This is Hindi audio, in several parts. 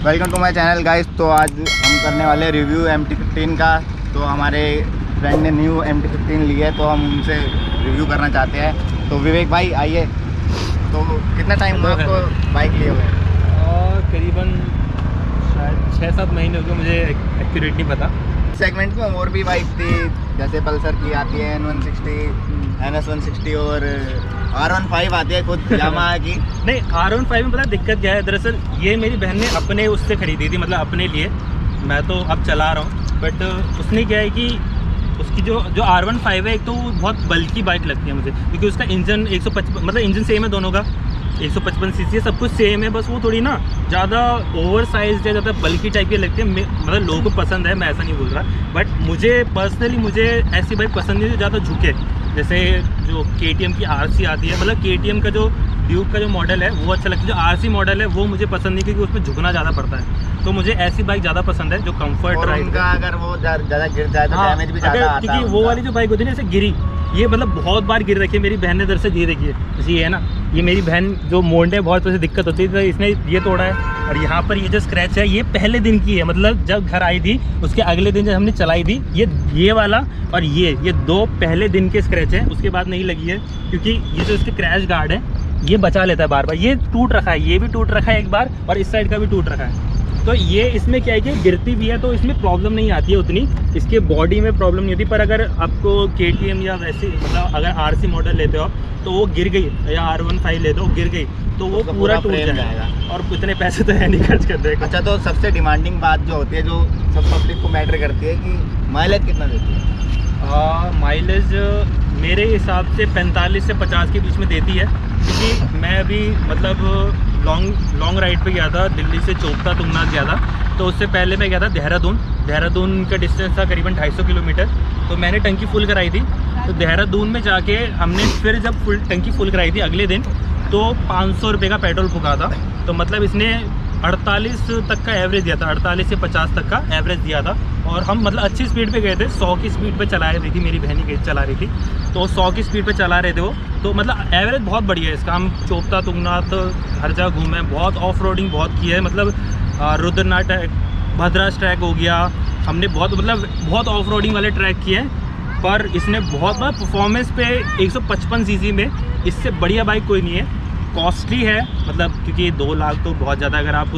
Welcome to my channel guys. तो आज हम करने वाले रिव्यू MT-15 का। तो हमारे फ्रेंड ने न्यू MT-15 ली है तो हम उनसे रिव्यू करना चाहते हैं। तो विवेक भाई आइए। तो कितना टाइम हुआ आपको बाइक लिए हुए? करीबन शायद 6-7 महीने हो गए, मुझे एक्यूरेट नहीं पता। सेगमेंट में और भी बाइक थी, जैसे पल्सर की आती है N160, NS160 और R15 आती है खुद यामाहा की। नहीं, R15 में पता दिक्कत क्या है, दरअसल ये मेरी बहन ने अपने उससे ख़रीदी थी, मतलब अपने लिए। मैं तो अब चला रहा हूँ, बट उसने क्या है कि उसकी जो R15 है, एक तो वो बहुत बल्कि बाइक लगती है मुझे, क्योंकि उसका इंजन 155, मतलब इंजन सेम है दोनों का, 155 सीसी है, सब कुछ सेम है। बस वो थोड़ी ना ज़्यादा ओवर साइज है, ज़्यादा बल्कि टाइप की लगती है। मतलब लोगों को पसंद है, मैं ऐसा नहीं बोल रहा, बट मुझे पर्सनली ऐसी बाइक पसंद नहीं जो ज़्यादा झुके। जैसे जो KTM की RC आती है, मतलब KTM का जो ड्यूक का जो मॉडल है वो अच्छा लगता है। जो RC मॉडल है वो मुझे पसंद नहीं, क्योंकि उसमें झुकना ज़्यादा पड़ता है। तो मुझे ऐसी बाइक ज़्यादा पसंद है जो कंफर्ट राइड का, अगर वो ज़्यादा गिर जाए तो डैमेज भी ज़्यादा आता है। क्योंकि वो वाली जो बाइक होती है ना, जैसे गिरी, ये मतलब बहुत बार गिर रखी है मेरी बहन ने। दरअसल ये देखिए, जैसे ये है ना, ये मेरी बहन जो मोड़ने बहुत वैसे दिक्कत होती है, तो इसने ये तोड़ा है। और यहाँ पर ये जो स्क्रैच है, ये पहले दिन की है, मतलब जब घर आई थी उसके अगले दिन जब हमने चलाई थी, ये वाला और ये दो पहले दिन के स्क्रैच है। उसके बाद नहीं लगी है, क्योंकि ये जो इसके क्रैश गार्ड है ये बचा लेता है बार बार। ये टूट रखा है, ये भी टूट रखा है एक बार, और इस साइड का भी टूट रखा है। तो ये इसमें क्या है कि गिरती भी है तो इसमें प्रॉब्लम नहीं आती है उतनी, इसके बॉडी में प्रॉब्लम नहीं होती। पर अगर आपको KTM या वैसे मतलब अगर RC मॉडल लेते हो तो वो गिर गई, या R15 लेते हो गिर गई तो वो पूरा टूट जाएगा, और इतने पैसे तो है नहीं खर्च करते। अच्छा, तो सबसे डिमांडिंग बात जो होती है, जो सब पब्लिक को मैटर करती है, कि माइलेज कितना देती है? माइलेज मेरे हिसाब से 45 से 50 के बीच में देती है, क्योंकि मैं अभी मतलब लॉन्ग राइड पे गया था, दिल्ली से चोपता तुंगनाथ गया था। तो उससे पहले मैं गया था देहरादून का डिस्टेंस था करीबन 250 किलोमीटर। तो मैंने टंकी फुल कराई थी। तो देहरादून में जाके हमने फिर जब टंकी फुल कराई थी अगले दिन, तो 500 रुपये का पेट्रोल फूका था। तो मतलब इसने 48 तक का एवरेज दिया था, 48 से 50 तक का एवरेज दिया था। और हम मतलब अच्छी स्पीड पे गए थे, 100 की स्पीड पे चला रही थी, मेरी बहन ही चला रही थी, तो 100 की स्पीड पे चला रहे थे वो। तो मतलब एवरेज बहुत बढ़िया है इसका। हम चोपता तुंगनाथ हर जगह घूमे, बहुत ऑफ रोडिंग बहुत की है, मतलब रुद्रनाथ ट्रैक, भद्रास ट्रैक हो गया, हमने बहुत ऑफ रोडिंग वाले ट्रैक किए हैं। पर इसने बहुत बड़ा परफॉर्मेंस पे 155 सीसी में इससे बढ़िया बाइक कोई नहीं है। कॉस्टली है, मतलब क्योंकि 2 लाख तो बहुत ज़्यादा। अगर आप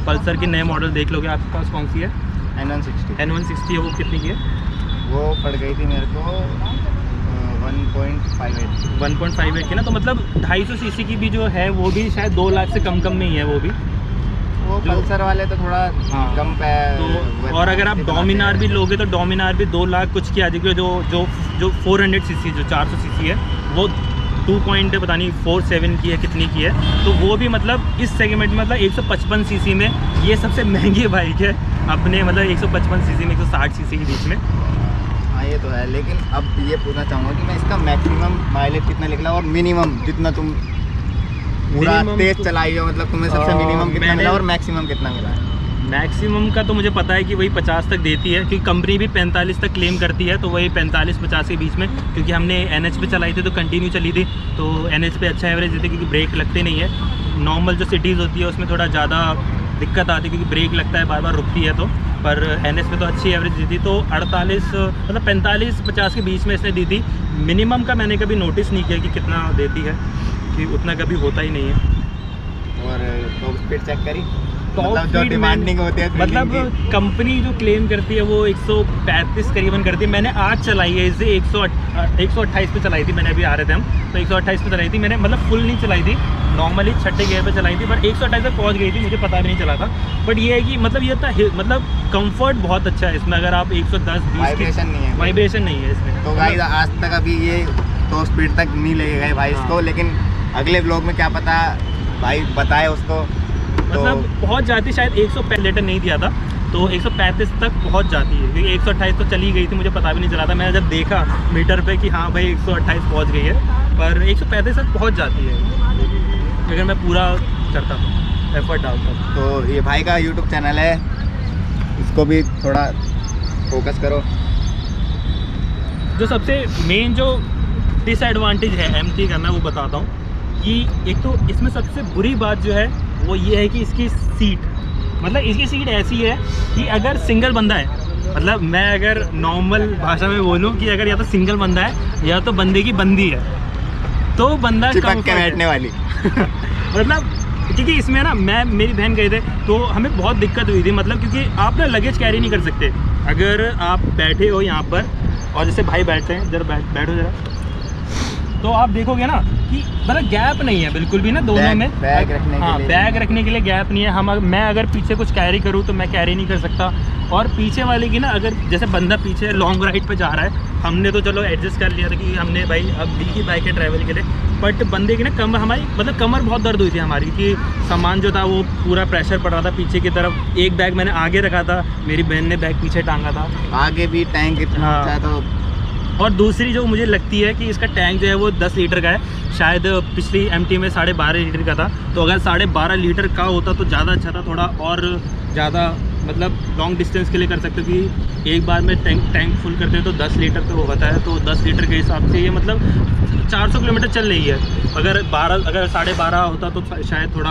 पल्सर के नए मॉडल देख लोगे, आपके पास कौन सी है? N160 है। वो कितनी की है? वो पड़ गई थी मेरे को 1.58 की ना। तो मतलब 250 सीसी की भी जो है वो भी शायद 2 लाख से कम में ही है वो भी। वो पल्सर वाले तो थोड़ा कम पे। तो और अगर आप डोमिनार भी लोगे तो डोमिनार भी 2 लाख कुछ की आ जाएगी। जो 400 सीसी, जो 400 सीसी है, वो 2.47 की है, कितनी की है। तो वो भी मतलब इस सेगमेंट में, मतलब 155 सीसी में ये सबसे महंगी बाइक है अपने, मतलब 155 सीसी में 160 सीसी के बीच में। हाँ ये तो है, लेकिन अब ये पूछना चाहूँगा कि मैं इसका मैक्सिमम माइलेज कितना निकला और मिनिमम जितना तुम पूरा तेज चलाई हो, मतलब तुम्हें सबसे मिनिमम कितना मिला और मैक्सिमम कितना मिला है? मैक्सिमम का तो मुझे पता है कि वही 50 तक देती है, क्योंकि कंपनी भी 45 तक क्लेम करती है। तो वही 45-50 के बीच में, क्योंकि हमने NH पे चलाई थी तो कंटिन्यू चली थी, तो NH पे अच्छा एवरेज देती है, क्योंकि ब्रेक लगते नहीं है। नॉर्मल जो सिटीज़ होती है उसमें थोड़ा ज़्यादा दिक्कत आती है, क्योंकि ब्रेक लगता है, बार बार रुकती है। तो पर NH पे तो अच्छी एवरेज दी थी। तो 48 मतलब 45-50 के बीच में इसने दी थी। मिनिमम का मैंने कभी नोटिस नहीं किया कि कितना देती है, कि उतना कभी होता ही नहीं है। और टॉप स्पीड चेक करी, मतलब जो डिमांडिंग होती है, मतलब कंपनी जो क्लेम करती है वो 135 करीबन करती है। मैंने आज चलाई है इसे 128 पे चलाई थी। मैंने अभी आ रहे थे हम, तो 128 पे चलाई थी मैंने, मतलब फुल नहीं चलाई थी, नॉर्मली 6ठे गियर पे चलाई थी। बट 128 तक पहुंच गई थी, मुझे पता भी नहीं चला था। बट ये है कि मतलब ये था, मतलब कंफर्ट बहुत अच्छा है इसमें। अगर आप 110-20 वाइब्रेशन नहीं है इसमें। तो गाइस आज तक अभी ये तो स्पीड तक नहीं ले गए भाई इसको, लेकिन अगले ब्लॉग में क्या पता भाई बताए उसको। मतलब पहुंच जाती, शायद 105 लीटर नहीं दिया था, तो 135 तक पहुंच जाती है, क्योंकि 128 तो चली गई थी, मुझे पता भी नहीं चला था। मैंने जब देखा मीटर पे कि हाँ भाई 128 पहुंच गई है, पर 135 तक पहुंच जाती है अगर मैं पूरा करता हूँ, एफर्ट डालता हूँ। तो ये भाई का यूट्यूब चैनल है, इसको भी थोड़ा फोकस करो। जो सबसे मेन जो डिसएडवांटेज है MT का, मैं वो बताता हूँ कि एक तो इसमें सबसे बुरी बात जो है वो ये है कि इसकी सीट मतलब इसकी सीट ऐसी है कि अगर सिंगल बंदा है, मतलब मैं अगर नॉर्मल भाषा में बोलूँ कि अगर या तो सिंगल बंदा है या तो बंदे की बंदी है, तो बंदा चिपक के बैठने वाली मतलब क्योंकि इसमें ना मैं मेरी बहन गए थे तो हमें बहुत दिक्कत हुई थी, मतलब क्योंकि आप ना लगेज कैरी नहीं कर सकते। अगर आप बैठे हो यहाँ पर और जैसे भाई बैठते हैं, जरा बैठो जरा, तो आप देखोगे ना कि मतलब गैप नहीं है बिल्कुल भी ना दोनों में। बैग रखने के लिए, बैग रखने के लिए गैप नहीं है। मैं अगर पीछे कुछ कैरी करूँ तो मैं कैरी नहीं कर सकता। और पीछे वाले की ना, अगर जैसे बंदा पीछे लॉन्ग राइड पे जा रहा है, हमने तो चलो एडजस्ट कर लिया था कि हमने भाई अब ली की बाइक है ट्रैवल के लिए, बट बंदे की ना कमर, हमारी मतलब कमर बहुत दर्द हुई थी हमारी, कि सामान जो था वो पूरा प्रेशर पड़ रहा था पीछे की तरफ। एक बैग मैंने आगे रखा था, मेरी बहन ने बैग पीछे टांगा था। आगे भी टैंक इतना हाँ। अच्छा है। तो और दूसरी जो मुझे लगती है कि इसका टैंक जो है वो 10 लीटर का है, शायद पिछली MT में 12.5 लीटर का था, तो अगर 12.5 लीटर का होता तो ज़्यादा अच्छा था, थोड़ा और ज़्यादा मतलब लॉन्ग डिस्टेंस के लिए कर सकते हो। कि एक बार में टैंक फुल करते हैं तो 10 लीटर तो होता है, तो 10 लीटर के हिसाब से ये मतलब 400 किलोमीटर चल रही है। अगर 12.5 होता तो शायद थोड़ा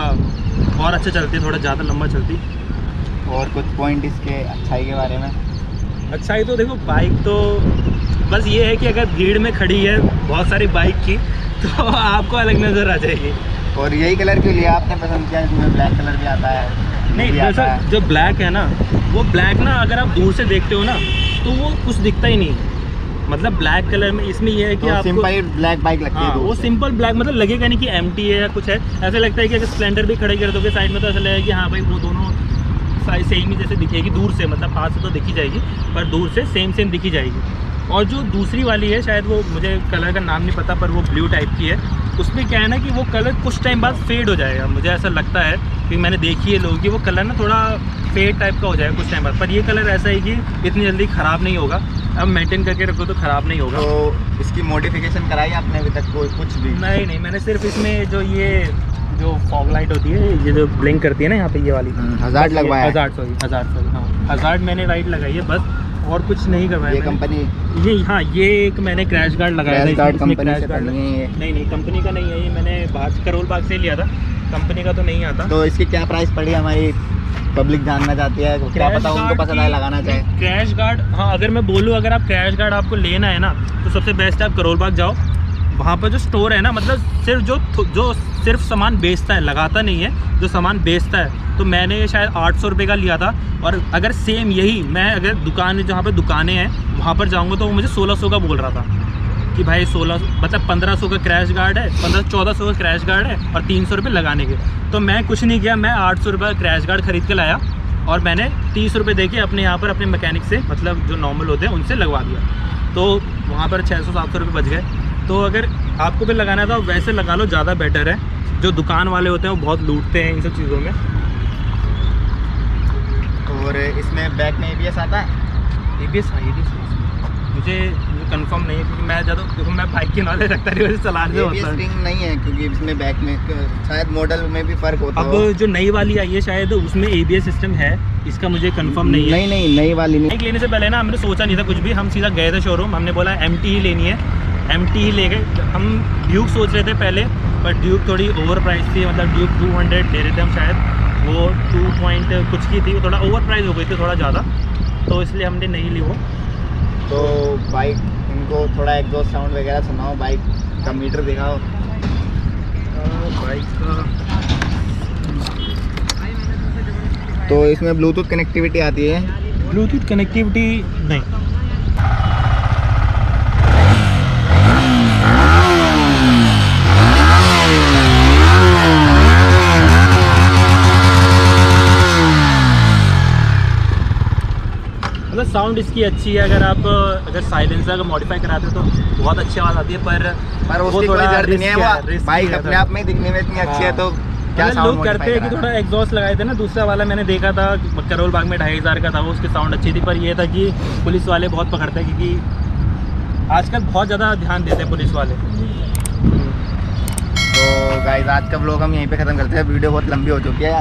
और अच्छा चलती, थोड़ा ज़्यादा लंबा चलती। और कुछ पॉइंट इसके अच्छाई के बारे में? अच्छाई तो देखो, बाइक तो बस ये है कि अगर भीड़ में खड़ी है बहुत सारी बाइक की तो आपको अलग नज़र आ जाएगी। और यही कलर क्यों लिया आपने पसंद किया? इसमें ब्लैक कलर भी आता है। नहीं, भी आता है। जो ब्लैक है ना, वो ब्लैक ना अगर आप दूर से देखते हो ना तो वो कुछ दिखता ही नहीं है। मतलब ब्लैक कलर में इसमें ये है कि आपको सिंपल ब्लैक बाइक लगती है। वो सिंपल ब्लैक, मतलब लगेगा नहीं कि MT है या कुछ है। ऐसा लगता है कि अगर स्प्लेंडर भी खड़े कर दोगे साइड में तो ऐसा लगेगा कि हाँ भाई वो दोनों सेम ही जैसे दिखेगी दूर से, मतलब पास से तो दिखी जाएगी पर दूर से सेम दिखी जाएगी। और जो दूसरी वाली है, शायद वो मुझे कलर का नाम नहीं पता, पर वो ब्लू टाइप की है। उसमें क्या है ना कि वो कलर कुछ टाइम बाद फेड हो जाएगा, मुझे ऐसा लगता है कि मैंने देखी है लोगों की, वो कलर ना थोड़ा फेड टाइप का हो जाएगा कुछ टाइम बाद। पर ये कलर ऐसा है कि इतनी जल्दी ख़राब नहीं होगा, अब मेंटेन करके रखो तो ख़राब नहीं होगा। तो इसकी मॉडिफिकेशन कराई आपने अभी तक? कोई कुछ भी नहीं, मैंने सिर्फ इसमें जो फॉग लाइट होती है, ये जो ब्लिंक करती है ना यहाँ पे, ये वाली हज़ार्ड लगवाया है? हज़ार्ड हाँ, हज़ार्ड मैंने लाइट लगाई है बस, और कुछ नहीं करवाया। ये कंपनी ये एक मैंने क्रैश गार्ड लगाया था। कंपनी से नहीं है ये? नहीं, कंपनी का नहीं है ये, मैंने बाहर करोल बाग से लिया था, कंपनी का तो नहीं आता। तो इसकी क्या प्राइस पड़ी? हमारी पब्लिक जानना चाहती है, क्या पता उनको पसंद आए लगाना चाहे। क्रैश गार्ड, हाँ अगर मैं बोलूँ, अगर आप क्रैश गार्ड आपको लेना है ना तो सबसे बेस्ट है आप करोल बाग जाओ। वहाँ पर जो स्टोर है ना, मतलब सिर्फ जो सिर्फ सामान बेचता है, लगाता नहीं है, जो सामान बेचता है, तो मैंने ये शायद 800 रुपये का लिया था। और अगर सेम यही मैं अगर दुकान, जहाँ पर दुकानें हैं वहाँ पर जाऊँगा तो वो मुझे 1600 का बोल रहा था कि भाई 16 मतलब 1500 का क्रैश गार्ड है, 1400 का क्रैश गार्ड है और 300 रुपये लगाने के। तो मैं कुछ नहीं किया, मैं 800 रुपये का क्रैश गार्ड खरीद के लाया और मैंने 30 रुपये दे के अपने यहाँ पर अपने मैकेनिक से, मतलब जो नॉर्मल होते हैं उनसे लगवा दिया, तो वहाँ पर 600-700 रुपये बच गए। तो अगर आपको भी लगाना था वैसे लगा लो, ज़्यादा बेटर है। जो दुकान वाले होते हैं वो बहुत लूटते हैं इन सब चीज़ों में। और इसमें बैक में ABS आता है? ABS मुझे कंफर्म नहीं है, क्योंकि मैं ज़्यादा देखो मैं बाइक के नॉलेज रखता नहीं, वैसे चलाने होता है। रिंग नहीं है क्योंकि इसमें बैक में शायद मॉडल में भी फ़र्क होता है। अब जो नई वाली आई है शायद उसमें ABS सिस्टम है, इसका मुझे कंफर्म नहीं है। नहीं, नई वाली नहीं। बाइक लेने से पहले ना हमने सोचा नहीं था कुछ भी, हम सीधा गए थे शोरूम, हमने बोला MT ही लेनी है, MT ही ले गए। हम ड्यूक सोच रहे थे पहले, पर ड्यूक थोड़ी ओवर प्राइस थी, मतलब ड्यूक 200 ले रहे थे हम शायद, वो 2 पॉइंट कुछ की थी, वो थोड़ा ओवर प्राइस हो गई थी थोड़ा ज़्यादा, तो इसलिए हमने नहीं ली वो। तो बाइक, इनको थोड़ा एग्जॉस्ट साउंड वगैरह सुनाओ, बाइक का मीटर दिखाओ। बाइक का तो इसमें ब्लूटूथ कनेक्टिविटी आती है? ब्लूटूथ कनेक्टिविटी नहीं। मतलब साउंड इसकी अच्छी है, अगर साइलेंसर अगर मॉडिफाई कराते हो तो बहुत अच्छी आवाज़ आती है, पर उसकी कोई जरूरत नहीं है। वो बाइक अपने आप में दिखने में इतनी अच्छी है, तो क्या साउंड लोग करते हैं कि थोड़ा एग्जॉस्ट लगाए थे ना। दूसरा वाला मैंने देखा था करोल बाग में 2500 का था वो, उसकी साउंड अच्छी थी, पर ये था कि पुलिस वाले बहुत पकड़ते हैं, क्योंकि आजकल बहुत ज़्यादा ध्यान देते हैं पुलिस वाले। तो गाइस आज का व्लॉग हम यहीं पे ख़त्म करते हैं, वीडियो बहुत लंबी हो चुकी है।